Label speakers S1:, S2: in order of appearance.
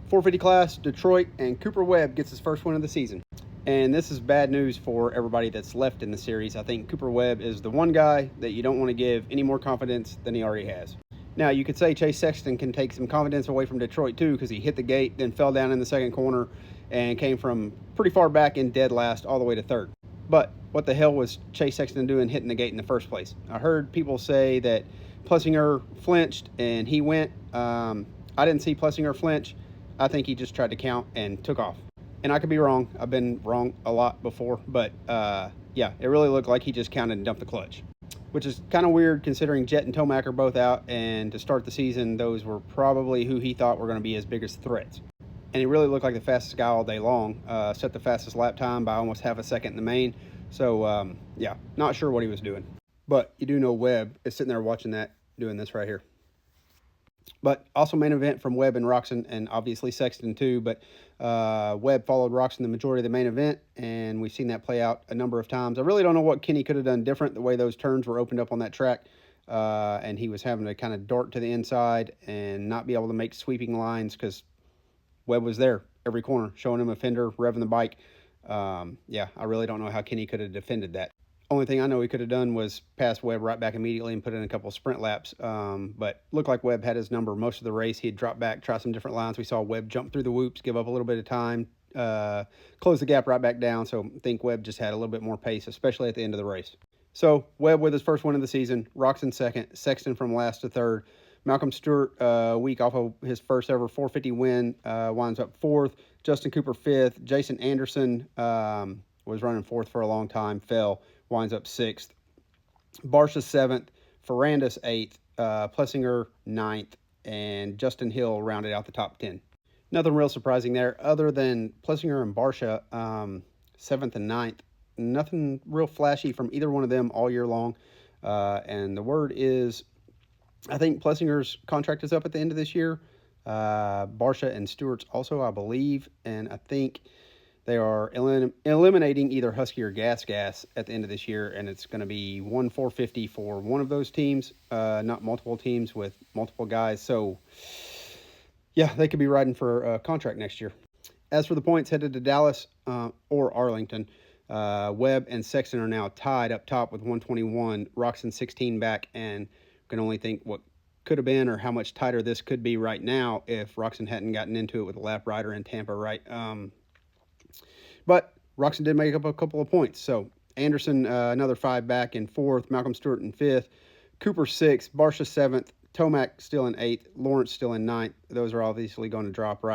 S1: 450 class, Detroit, and Cooper Webb gets his first win of the season. And this is bad news for everybody that's left in the series. I think Cooper Webb is the one guy that you don't want to give any more confidence than he already has. Now, you could say Chase Sexton can take some confidence away from Detroit, too, because he hit the gate, then fell down in the second corner, and came from pretty far back in dead last all the way to third. But what the hell was Chase Sexton doing hitting the gate in the first place? I heard people say that Plessinger flinched and he went. I didn't see Plessinger flinch. I think he just tried to count and took off. And I could be wrong. I've been wrong a lot before. But, yeah, it really looked like he just counted and dumped the clutch, which is kind of weird considering Jet and Tomac are both out. And to start the season, those were probably who he thought were going to be his biggest threats. And he really looked like the fastest guy all day long. Set the fastest lap time by almost half a second in the main. So, yeah, not sure what he was doing. But you do know Webb is sitting there watching that, doing this right here. But also main event from Webb and Roczen, and obviously Sexton too. But Webb followed Roczen the majority of the main event, and we've seen that play out a number of times. I really don't know what Kenny could have done different, the way those turns were opened up on that track. And he was having to kind of dart to the inside and not be able to make sweeping lines because Webb was there every corner, showing him a fender, revving the bike. Yeah, I really don't know how Kenny could have defended that. Only thing I know he could have done was pass Webb right back immediately and put in a couple of sprint laps. But looked like Webb had his number most of the race. He had dropped back, try some different lines. We saw Webb jump through the whoops, give up a little bit of time, close the gap right back down. So I think Webb just had a little bit more pace, especially at the end of the race. So Webb with his first win of the season, Roczen second, Sexton from last to third. Malcolm Stewart, week off of his first ever 450 win, winds up fourth. Justin Cooper fifth. Jason Anderson was running fourth for a long time, fell, winds up sixth. Barsha seventh. Ferrandis eighth. Plessinger ninth. And Justin Hill rounded out the top 10. Nothing real surprising there other than Plessinger and Barsha, seventh and ninth. Nothing real flashy from either one of them all year long. And the word is, I think Plessinger's contract is up at the end of this year. Barsha and Stewart's also, I believe. And I think they are eliminating either Husky or Gas at the end of this year. And it's going to be 450 for one of those teams, not multiple teams with multiple guys. So, yeah, they could be riding for a contract next year. As for the points headed to Dallas or Arlington, Webb and Sexton are now tied up top with 121. Roczen 16 back, and can only think what could have been or how much tighter this could be right now if Roczen hadn't gotten into it with a lap rider in Tampa, right? But Roczen did make up a couple of points. So Anderson, another 5 back in fourth. Malcolm Stewart in fifth. Cooper sixth. Barsha seventh. Tomac still in eighth. Lawrence still in ninth. Those are obviously going to drop right